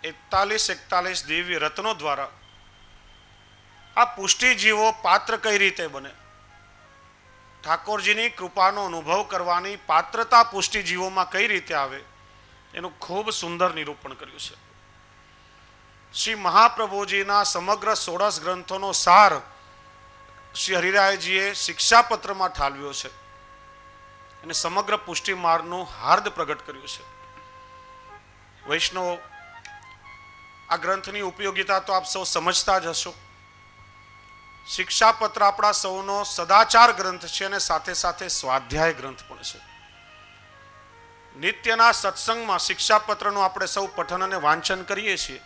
41 દિવ્ય રત્નો દ્વારા આ પુષ્ટિજીવો પાત્ર કઈ રીતે બને, ઠાકોરજીની કૃપાનો અનુભવ કરવાની પાત્રતા પુષ્ટિજીવોમાં કઈ રીતે આવે, એનું ખૂબ સુંદર નિરૂપણ કર્યું છે. શ્રી મહાપ્રભુજીના સમગ્ર 16 ગ્રંથોનો સાર શ્રી હરિરાયજીએ શિક્ષાપત્રમાં ઠાલવ્યો છે અને સમગ્ર પુષ્ટિ માર્ગનું હાર્દ પ્રગટ કર્યું છે. વૈષ્ણવો, આ ગ્રંથની ઉપયોગિતા તો આપ સૌ સમજતા જ હશો. શિક્ષાપત્ર આપણા સૌનો સદાચાર ગ્રંથ છે અને સાથે સાથે સ્વાધ્યાય ગ્રંથ પણ છે. નિત્યના સત્સંગમાં શિક્ષાપત્રનું આપણે સૌ પઠન અને વાંચન કરીએ છીએ,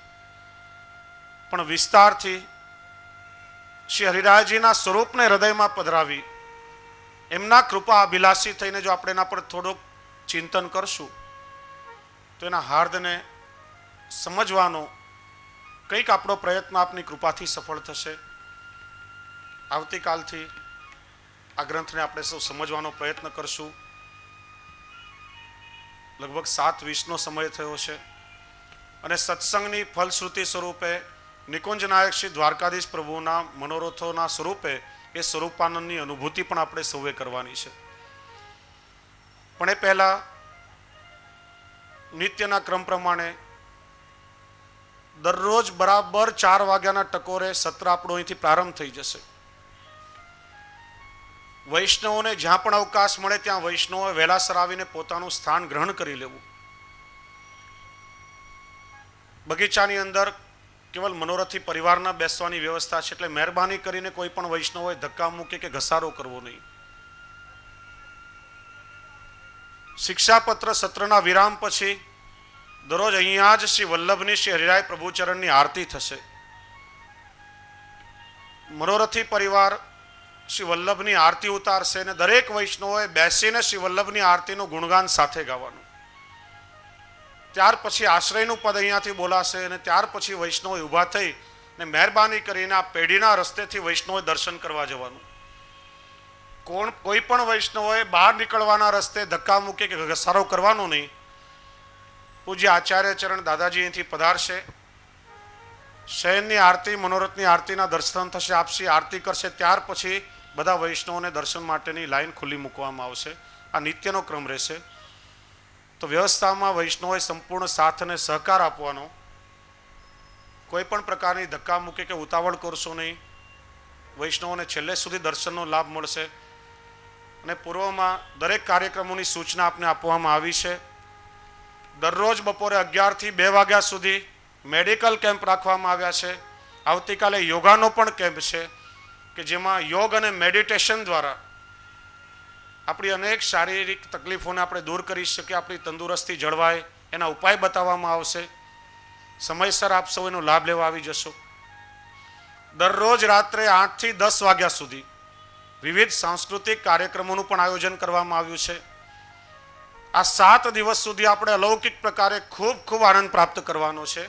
પણ વિસ્તારથી શ્રી હરિરાયજીના સ્વરૂપને હૃદયમાં પધરાવી એમના કૃપા અભિલાષી થઈને જો આપણે એના પર થોડુંક ચિંતન કરશું તો એના હાર્દને સમજવાનો કંઈક આપણો પ્રયત્ન આપની કૃપાથી સફળ થશે. આવતીકાલથી આ ગ્રંથને આપણે સૌ સમજવાનો પ્રયત્ન કરશું. લગભગ 7:20નો સમય થયો છે અને સત્સંગની ફલશ્રુતિ સ્વરૂપે નિકુંજ નાયક શ્રી દ્વારકાધીશ પ્રભુના મનોરથોના સ્વરૂપે એ સ્વરૂપાનંદની અનુભૂતિ પણ આપણે સૌએ કરવાની છે. પણ એ પહેલા નિત્યના ક્રમ પ્રમાણે દરરોજ બરાબર 4 વાગ્યાના ટકોરે સત્ર આપણો અહીંથી પ્રારંભ થઈ જશે. વૈષ્ણવોને જ્યાં પણ અવકાશ મળે ત્યાં વૈષ્ણવોએ વહેલાસર આવીને પોતાનું સ્થાન ગ્રહણ કરી લેવું. બગીચાની અંદર કેવલ મનોરથી પરિવારના બેસવાની વ્યવસ્થા છે, એટલે મહેરબાની કરીને કોઈ પણ વૈષ્ણવોએ ધક્કા મૂકે કે ઘસારો કરવો નહીં. શિક્ષાપત્ર સત્રના વિરામ પછી દરરોજ અહીંયા જ શ્રી વલ્લભની શ્રી હરિરાય પ્રભુચરણની આરતી થશે. મનોરથી પરિવાર શ્રી વલ્લભની આરતી ઉતારશે અને દરેક વૈષ્ણવોએ બેસીને શ્રી વલ્લભની આરતીનું ગુણગાન સાથે ગાવાનું. ત્યાર પછી આશ્રયનું પદ અહીંયાથી બોલાશે અને ત્યાર પછી વૈષ્ણવો ઊભા થઈ ને મહેરબાની કરીને આ પેઢીના રસ્તેથી વૈષ્ણવોએ દર્શન કરવા જવાનું. કોઈ પણ વૈષ્ણવોએ બહાર નીકળવાના રસ્તે ધક્કા મૂકે કે ઘસારો કરવાનો નહીં. પૂજ્ય આચાર્ય ચરણ દાદાજી અહીંથી પધારશે. શયનની આરતી, મનોરથની આરતીના દર્શન થશે, આપસી આરતી કરશે. ત્યાર પછી બધા વૈષ્ણવોને દર્શન માટેની લાઈન ખુલ્લી મૂકવામાં આવશે. આ નિત્યનો ક્રમ રહેશે. તો વ્યવસ્થામાં વૈષ્ણવોએ સંપૂર્ણ સાથ અને સહકાર આપવાનો. કોઈ પણ પ્રકારની ધક્કા મૂકે કે ઉતાવળ કરશો નહીં. વૈષ્ણવોને છેલ્લે સુધી દર્શનનો લાભ મળશે. અને પૂર્વમાં દરેક કાર્યક્રમોની સૂચના આપને આપવામાં આવી છે. દરરોજ બપોરે 11 થી 2 વાગ્યા સુધી મેડિકલ કેમ્પ રાખવામાં આવ્યા છે. આવતીકાલે યોગાનો પણ કેમ્પ છે કે જેમાં યોગ અને મેડિટેશન દ્વારા આપણી અનેક શારીરિક તકલીફોને આપણે દૂર કરી શકીએ, આપણી તંદુરસ્તી જળવાય એના ઉપાય બતાવવામાં આવશે. સમયસર આપ સૌ એનો લાભ લેવા આવી જશો. દરરોજ રાત્રે 8 થી 10 વાગ્યા સુધી વિવિધ સાંસ્કૃતિક કાર્યક્રમોનું પણ આયોજન કરવામાં આવ્યું છે. આ 7 દિવસ સુધી આપણે અલૌકિક પ્રકારે ખૂબ ખૂબ આનંદ પ્રાપ્ત કરવાનો છે.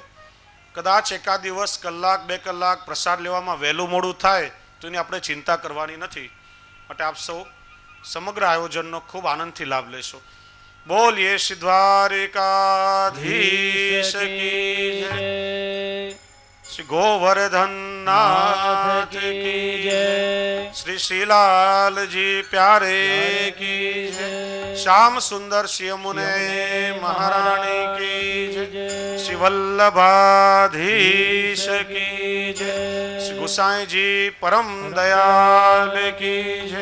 કદાચ એકાદ દિવસ કલાક 2 કલાક પ્રસાદ લેવામાં વહેલું મોડું થાય તો એની આપણે ચિંતા કરવાની નથી. માટે આપ સૌ સમગ્ર આયોજનનો ખૂબ આનંદથી લાભ લેશો. બોલીએ શ્રી દ્વારિકાધીશ કી જય, શ્રી ગોવર્ધન નાથ કી જય, શ્રી શ્રીલાલજી પ્યારે કી જય, શ્યામ સુંદર શ્રી મુને મહારાણી કી જય, શ્રી વલ્લભાધીશ કી જય, શ્રી ગુસાઈજી પરમ દયાલ કી જય,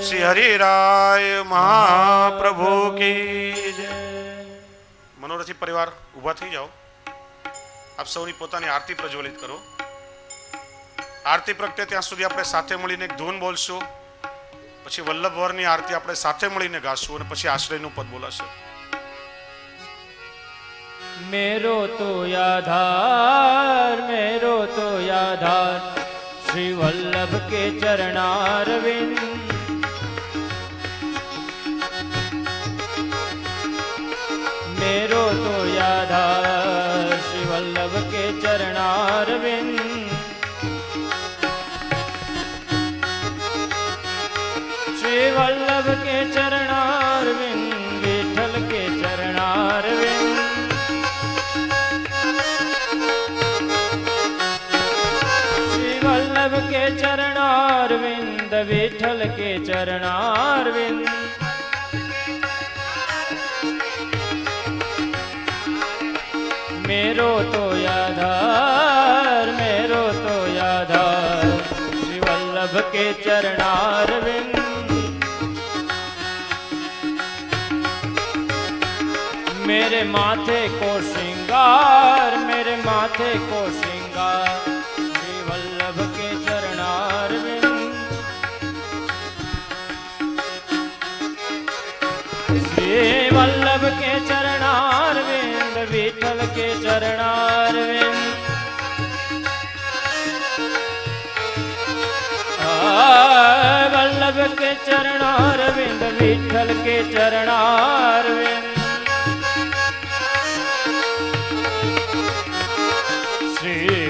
શ્રી હરિરાય મહાપ્રભુ કી જય. મનોરથી પરિવાર ઊભા થઈ જાઓ. આપ સૌની પોતાની આરતી પ્રજ્વલિત કરો. આરતી પ્રગટે ત્યાં સુધી આપણે સાથે મળીને એક ધૂન બોલશું. પછી વલ્લભવરની આરતી આપણે સાથે મળીને ગાશું અને પછી આશ્રયનું પદ બોલાશે. मेरो तो याधार श्री वल्लभ के चरणारविंद, मेरो तो याधार श्री वल्लभ के चरणारविंद, श्री वल्लभ के चरणारविंद, विठल के चरणारविंद, चरणारविंद विठल के चरणारविंद मेरो तो आधार मेरो तो आधार श्री वल्लभ के चरणारविंद मेरे माथे को श्रृंगार मेरे माथे को श्रृंगार श्री वल्लभ के चरणारविंद श्री वल्लभ के चरणारविंद विठल के चरणारविंद वल्लभ के चरणारविंद विठल के चरणारविंद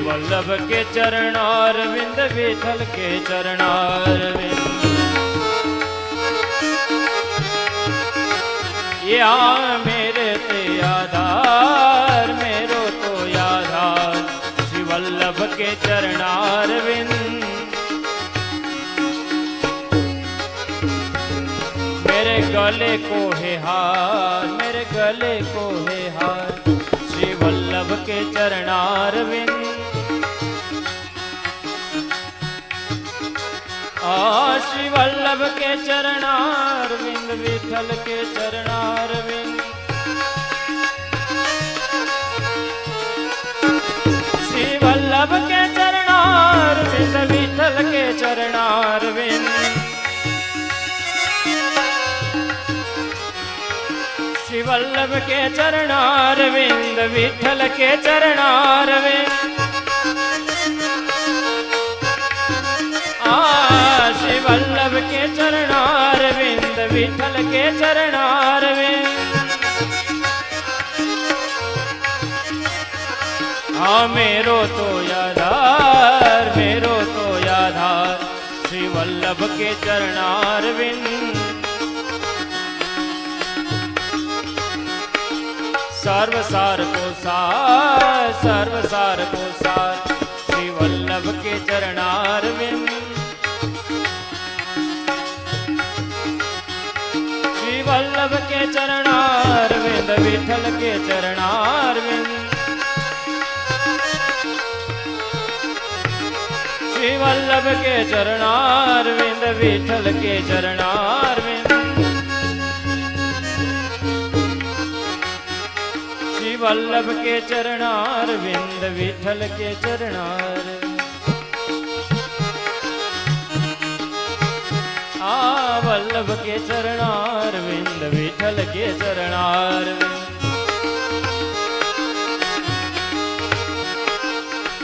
वल्लभ के चरणारविंद विठल के चरणारविंद या मेरे ते आधार मेरो तो आधार श्री वल्लभ के चरणारविंद मेरे गले को है हार मेरे गले को है हार श्री वल्लभ के चरणारविंद श्री वल्लभ के चरणारविंद विठल के चरणारविंद श्री वल्लभ के चरणारविंद विठल के चरणारविंद श्री वल्लभ के चरणारविंद विठल के चरणारविंद श्री वल्लभ के चरणारविंद विठल के चरणारविंद मेरो तो आधार श्री वल्लभ के चरणारविंद सर्वसार को सार श्री वल्लभ के चरणारविंद वल्लभ के चरणारविंद विठल के चरणारविंद श्री वल्लभ के चरणारविंद विठल के चरणारविंद श्री वल्लभ के चरणारविंद विठल के चरणारविंद वल्लभ के चरणारविंद विठल के चरणारविंद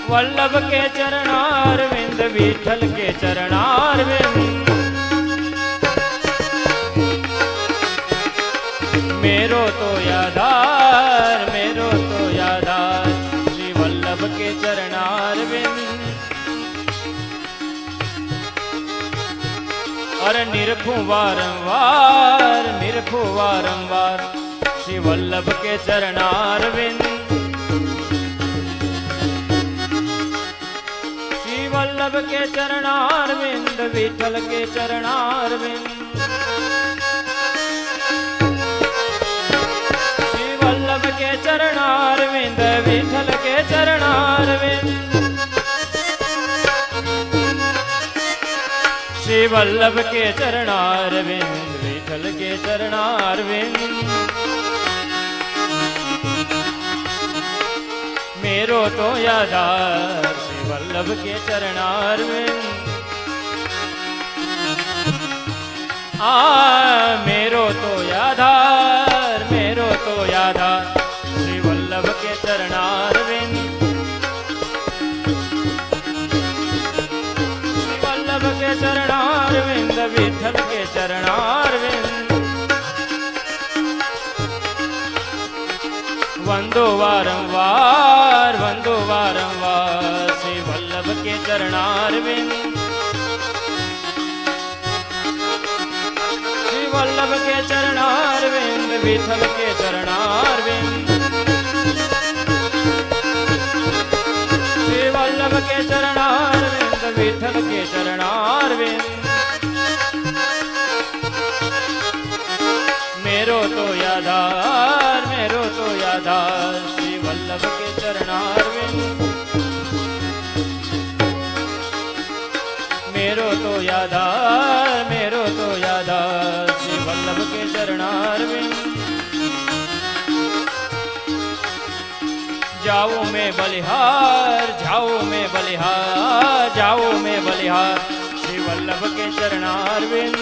वल्लभ के चरणारविंद विठल के चरणारविंद मेरो तो आधार श्री वल्लभ के चरणारविंद और निरखूं वारंवार श्री वल्लभ के चरणारविंद श्री वल्लभ के चरणारविंद विठल के चरणारविंद श्री वल्लभ के चरणारविंद विठल के चरणारविंद श्री वल्लभ के चरणारविंद विठल के चरणारविंद मेरो तो आधार श्री वल्लभ के चरणारविंद मेरो तो आधार श्री वल्लभ के चरणारविंद के चरणारविंद विठल के चरणारविंद वंदो वारंवार श्री वल्लभ के चरणारविंद श्री वल्लभ के चरणारविंद विठल के चरणारविंद श्री वल्लभ के चरणारविंद विठल कमल के चरणारविंद मेरो तो यादार श्री वल्लभ के चरणारविंद मेरो तो यादार श्री वल्लभ के चरणारविंद जाऊं मैं बलिहार श्री वल्लभ के चरणारविंद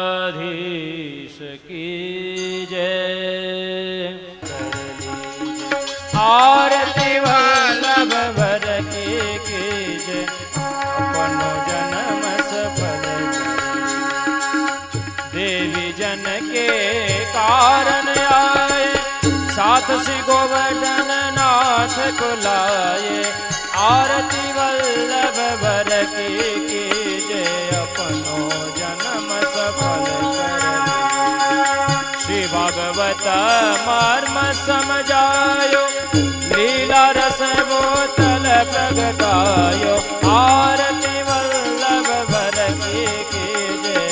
वल्लभाधीश की जय आरती वल्लभ वर की जय अपन जन्म सफल देवी जन के कारण आए साथ श्री गोवर्धन नाथ को लाए आरती वल्लभ वर की जय अपनो जन्म सफल कर श्री भागवत मर्म समझायो लीला रस बोतल प्रगटायो आरती वल्लभ वर की जय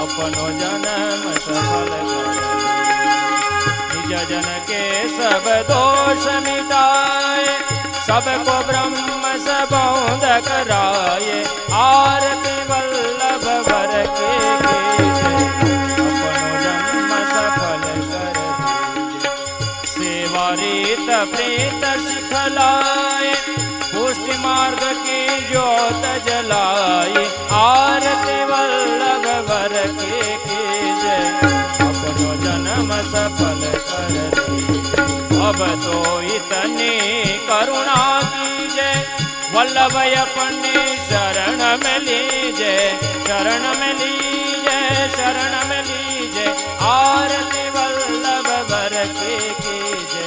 अपनो जन्म सफल कर निज जन के सब दोष मिटाए सबको ब्रह्म सबौंद कराए आरती वल्लभ वर के अपनो जन्म सफल कर सेवा रीत प्रीत सिखलाए पुष्टि मार्ग की ज्योत जलाए आरती वल्लभ वर के जय अपनो जन्म सफल कर अब तो इतनी करुणा कीजे वल्लभ अपने शरण में लीजे आरती वल्लभ वर के कीजे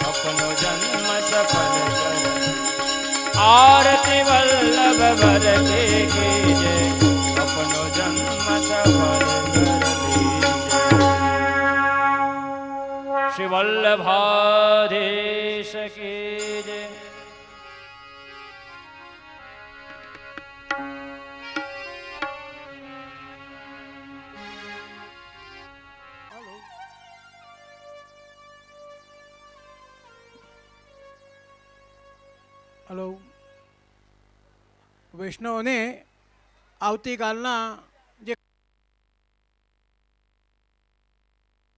अपनो जन्म सफल कर आरती वल्लभ वर के कीजे अपनो जन्म सफल कर श्री वल्लभाधीश की जय હલો વૈષ્ણવને આવતીકાલના